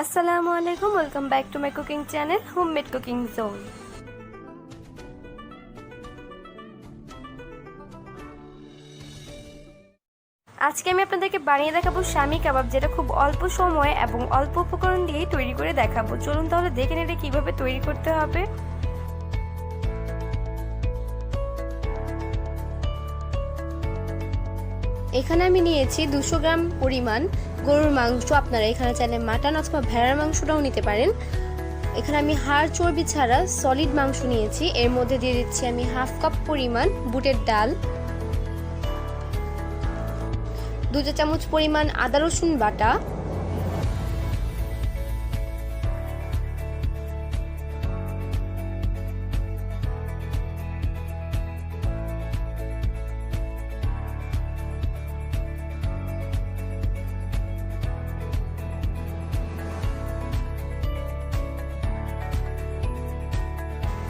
আসসালামু আলাইকুম, welcome back to my cooking channel homemade cooking zone. আজকে আমি আপনাদেরকে বানিয়ে দেখাবো শামি কাবাব, যেটা খুব অল্প সময় এবং অল্প উপকরণ দিয়েই তৈরি করে দেখাবো। চলুন তাহলে দেখে নিন এটা কিভাবে তৈরি করতে হবে। এখানে আমি নিয়েছি 200 গ্রাম পরিমাণ গরুর মাংস। আপনারা এখানে চাইলে মাটন অথবা ভেড়ার মাংসটাও নিতে পারেন। এখানে আমি হাড় চর্বি ছাড়া সলিড মাংস নিয়েছি। এর মধ্যে দিয়ে দিচ্ছি আমি হাফ কাপ পরিমাণ বুটের ডাল, 2 চা চামচ পরিমাণ আদা রসুন বাটা,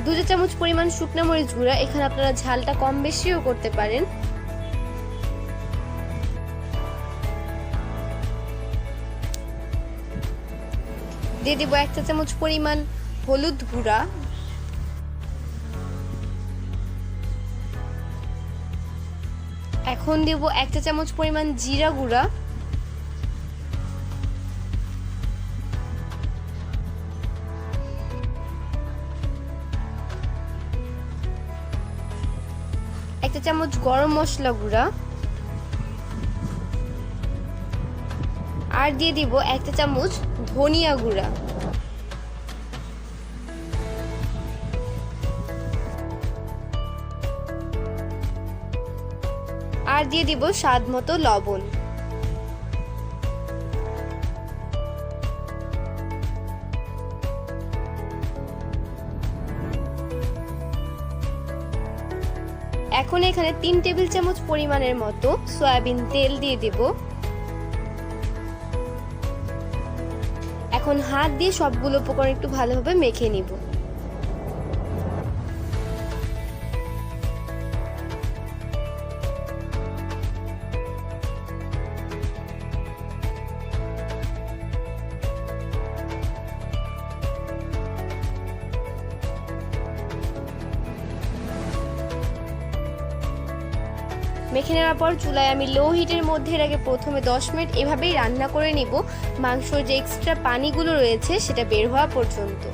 দু চা চামচ পরিমাণ শুকনো মরিচ গুঁড়া। এখানে আপনারা ঝালটা কম বেশিও করতে পারেন। দিয়ে দেব 1 চা চামচ পরিমাণ হলুদ গুঁড়া, এখন দেব 1 চা চামচ পরিমাণ জিরা গুঁড়া, চা চামচ গরম মশলা গুঁড়া, আর দিয়ে দিব 1 চা চামচ ধনিয়া গুঁড়া। আর দিয়ে দিব স্বাদ মতো লবণ। এখন এখানে 3 টেবিল চামচ পরিমাণের মতো সয়াবিন তেল দিয়ে দেব। এখন হাত দিয়ে সবগুলো উপকরণ একটু ভালোভাবে মেখে নিব। মেখে নেওয়ার পর চুলায় আমি লো হিটের মধ্যে এটাকে প্রথমে 10 মিনিট এভাবেই রান্না করে নিব, মাংসর যে এক্সট্রা পানিগুলো রয়েছে সেটা বের হওয়া পর্যন্ত।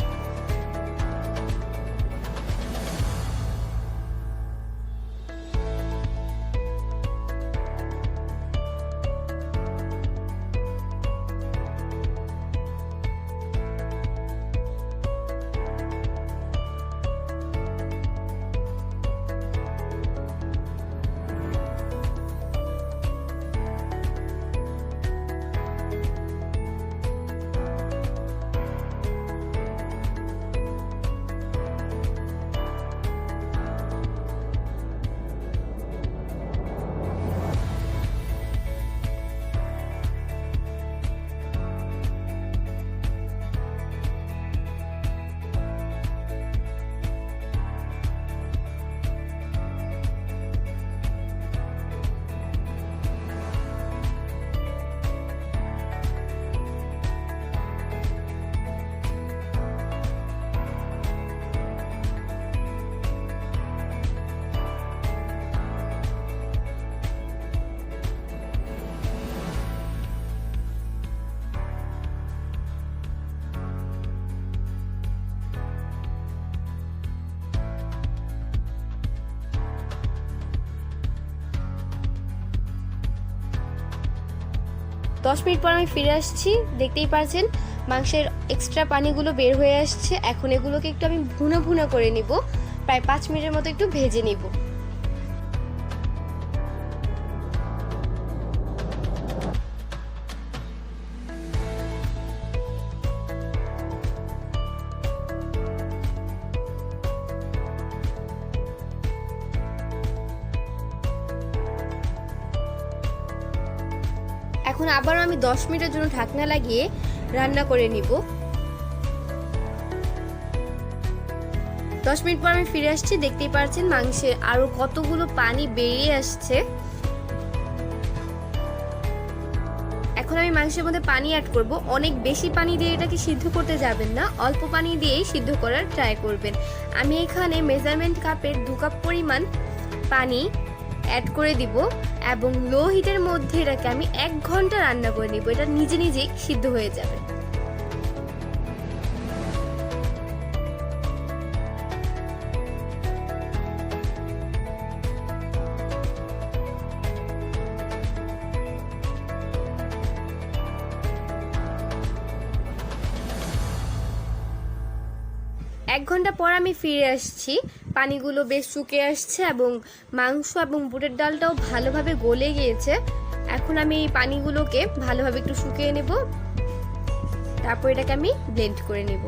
দশ মিনিট পর আমি ফিরে আসছি। দেখতেই পাচ্ছেন মাংসের এক্সট্রা পানিগুলো বের হয়ে আসছে। এখন এগুলোকে একটু আমি ভুনা ভুনা করে নিব, প্রায় 5 মিনিটের মতো একটু ভেজে নিব। এখন আবারও আমি 10 মিনিটের জন্য ঢাকনা লাগিয়ে রান্না করে নিব। 10 মিনিট পর আমি ফিরে আসছি। দেখতেই পাচ্ছেন মাংসের আরো কতগুলো পানি বেরিয়ে আসছে। এখন আমি মাংসের মধ্যে পানি অ্যাড করব। অনেক বেশি পানি দিয়ে এটাকে সিদ্ধ করতে যাবেন না, অল্প পানি দিয়েই সিদ্ধ করার ট্রাই করবেন। আমি এখানে মেজারমেন্ট কাপের 2 কাপ পরিমাণ পানি অ্যাড করে দিব এবং লো হিটের মধ্যে এটাকে আমি 1 ঘন্টা রান্না করে নিব। এটা নিজে নিজেই সিদ্ধ হয়ে যাবে। এক ঘন্টা পর আমি ফিরে আসছি। পানিগুলো বেশ শুকিয়ে আসছে এবং মাংস এবং বুটের ডালটাও ভালোভাবে গলে গিয়েছে। এখন আমি এই পানিগুলোকে ভালোভাবে একটু শুকিয়ে নেব, তারপর এটাকে আমি ব্লেন্ড করে নেব।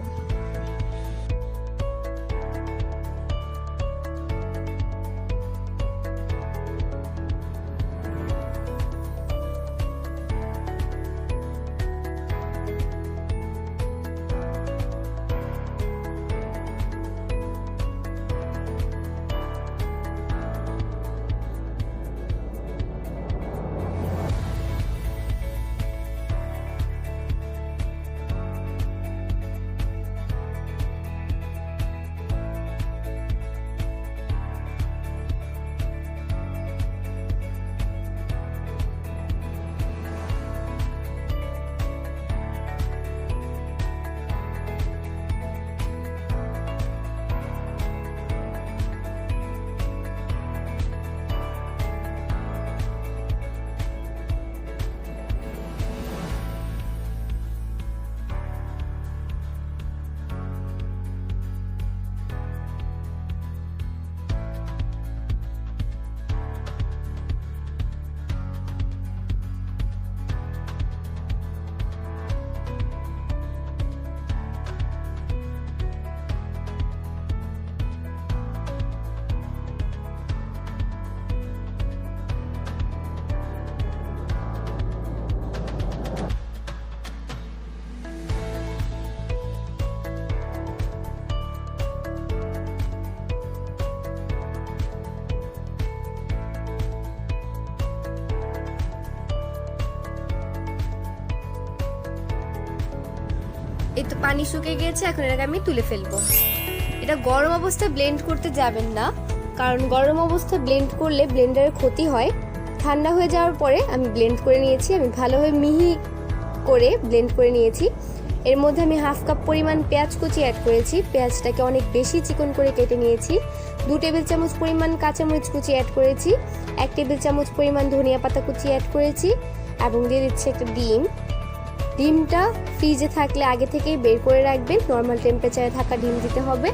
এই তো পানি শুকিয়ে গিয়েছে, এখন এটাকে আমি তুলে ফেলবো। এটা গরম অবস্থায় ব্লেন্ড করতে যাবেন না, কারণ গরম অবস্থায় ব্লেন্ড করলে ব্লেন্ডারের ক্ষতি হয়। ঠান্ডা হয়ে যাওয়ার পরে আমি ব্লেন্ড করে নিয়েছি, আমি ভালোভাবে মিহি করে ব্লেন্ড করে নিয়েছি। এর মধ্যে আমি 1/2 কাপ পরিমাণ পেঁয়াজ কুচি অ্যাড করেছি। পেঁয়াজটাকে অনেক বেশি চিকন করে কেটে নিয়েছি। 2 টেবিল চামচ পরিমাণ কাঁচামরিচ কুচি অ্যাড করেছি। 1 টেবিল চামচ পরিমাণ ধনিয়া পাতা কুচি অ্যাড করেছি এবং দিয়ে দিচ্ছি একটা ডিম। ডিমটা ফ্রিজে থাকলে আগে থেকেই বের করে রাখবেন, নর্মাল টেম্পারেচারে থাকা ডিম দিতে হবে।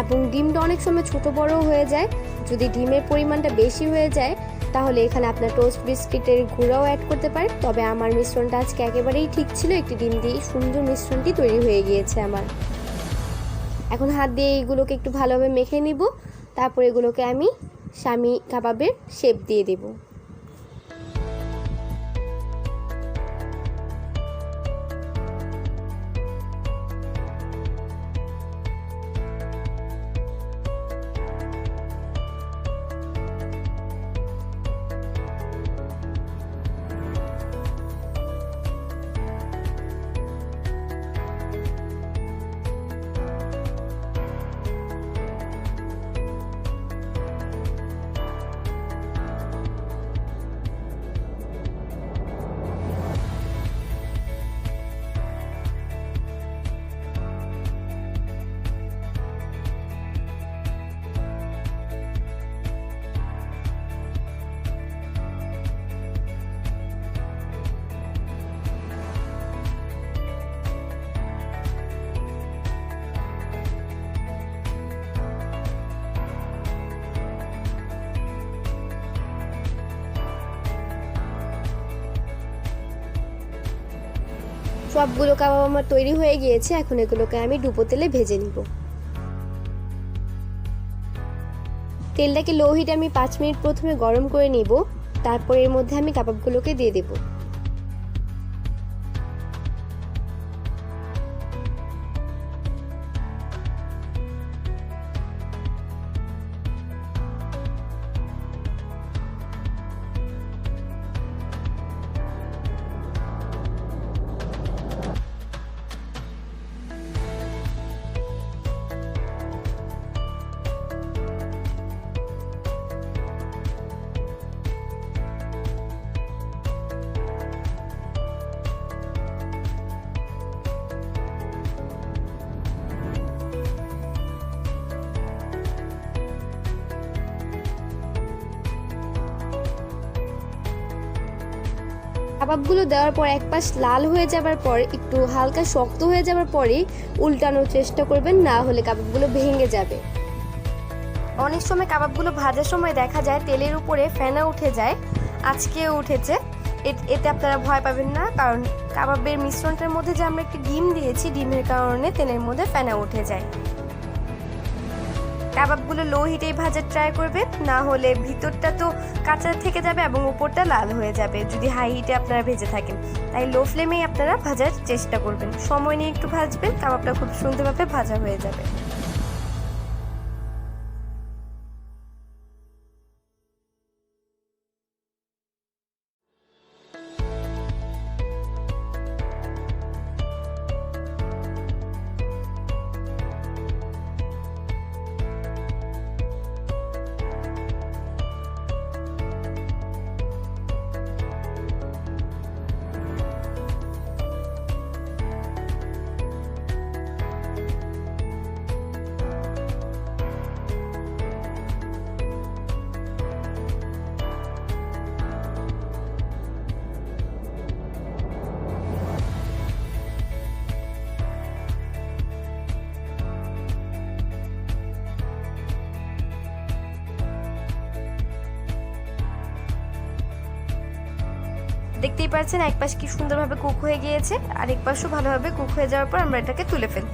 এবং ডিমটা অনেক সময় ছোট বড়ও হয়ে যায়। যদি ডিমের পরিমাণটা বেশি হয়ে যায় তাহলে এখানে আপনার টোস্ট বিস্কিটের গুঁড়াও অ্যাড করতে পারেন। তবে আমার মিশ্রণটা আজকে একেবারেই ঠিক ছিল, একটি ডিম দিয়ে সুন্দর মিশ্রণটি তৈরি হয়ে গিয়েছে আমার। এখন হাত দিয়ে এইগুলোকে একটু ভালোভাবে মেখে নিব, তারপর এগুলোকে আমি শামি কাবাবের শেপ দিয়ে দেব। সবগুলো কাবাব আমার তৈরি হয়ে গিয়েছে। এখন এগুলোকে আমি ডুবো তেলে ভেজে নিব। তেলটাকে লো হিটে আমি 5 মিনিট প্রথমে গরম করে নিব, তারপর এর মধ্যে আমি কাবাবগুলোকে দিয়ে দেব। কাবাবগুলো দেওয়ার পর এক পাশ লাল হয়ে যাবার পর একটু হালকা শক্ত হয়ে যাবার পরেই উল্টানোর চেষ্টা করবেন, না হলে কাবাবগুলো ভেঙে যাবে। অনেক সময় কাবাবগুলো ভাজার সময় দেখা যায় তেলের উপরে ফেনা উঠে যায়, আজকেও উঠেছে। এতে আপনারা ভয় পাবেন না, কারণ কাবাবের মিশ্রণটার মধ্যে যে আমরা একটি ডিম দিয়েছি, ডিমের কারণে তেলের মধ্যে ফেনা উঠে যায়। কাবাবগুলো লো হিটেই ভাজার ট্রাই করবেন, না হলে ভিতরটা তো কাঁচা থেকে যাবে এবং উপরটা লাল হয়ে যাবে যদি হাই হিটে আপনারা ভেজে থাকেন। তাই লো ফ্লেমেই আপনারা ভাজার চেষ্টা করবেন, সময় নিয়ে একটু ভাজবেন, কাবাবটা খুব সুন্দরভাবে ভাজা হয়ে যাবে। দেখতেই পাচ্ছেন এক পাশ কি সুন্দরভাবে কুক হয়ে গিয়েছে, আর এক পাশও ভালোভাবে কুক হয়ে যাওয়ার পর আমরা এটাকে তুলে ফেলব।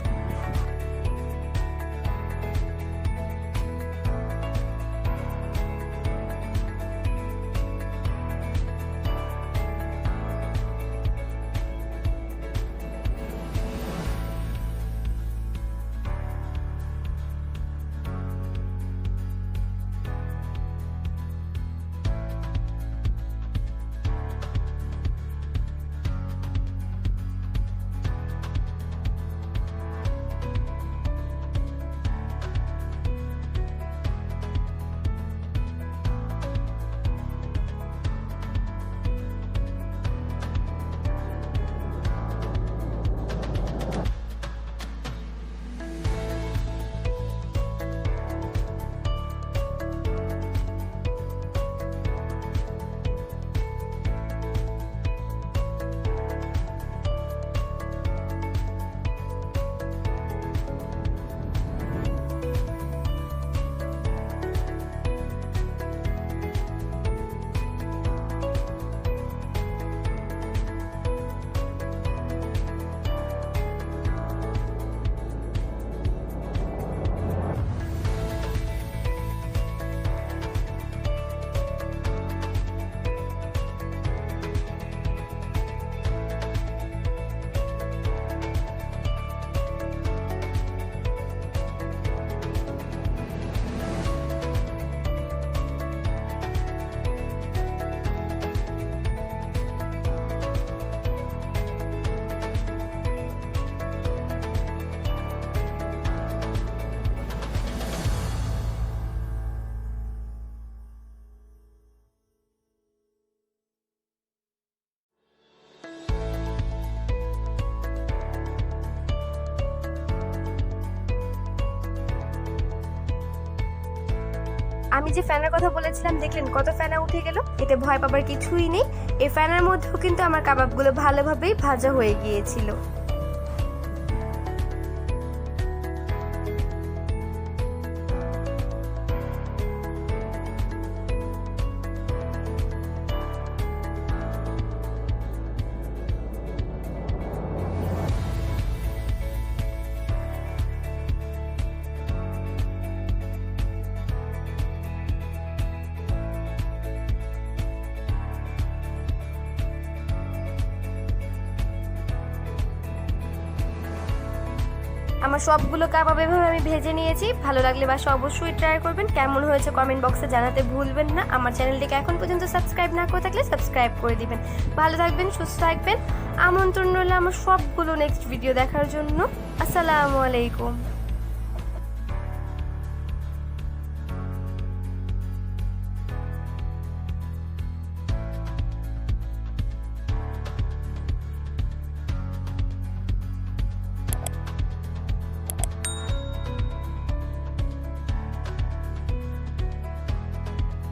আমি যে ফ্যানের কথা বলেছিলাম, দেখলেন কত ফেনা উঠে গেল। এতে ভয় পাবার কিছুই নেই, এই ফ্যানের মধ্যেও কিন্তু আমার কাবাবগুলো ভালোভাবেই ভাজা হয়ে গিয়েছিল। আমার সবগুলো কাবাব এভাবে আমি ভেজে নিয়েছি। ভালো লাগলে বাসা অবশ্যই ট্রাই করবেন। কেমন হয়েছে কমেন্ট বক্সে জানাতে ভুলবেন না। আমার চ্যানেলটিকে এখন পর্যন্ত সাবস্ক্রাইব না করে থাকলে সাবস্ক্রাইব করে দিবেন। ভালো থাকবেন, সুস্থ থাকবেন। আমন্ত্রণ রইল আমার সবগুলো নেক্সট ভিডিও দেখার জন্য। আসসালামু আলাইকুম।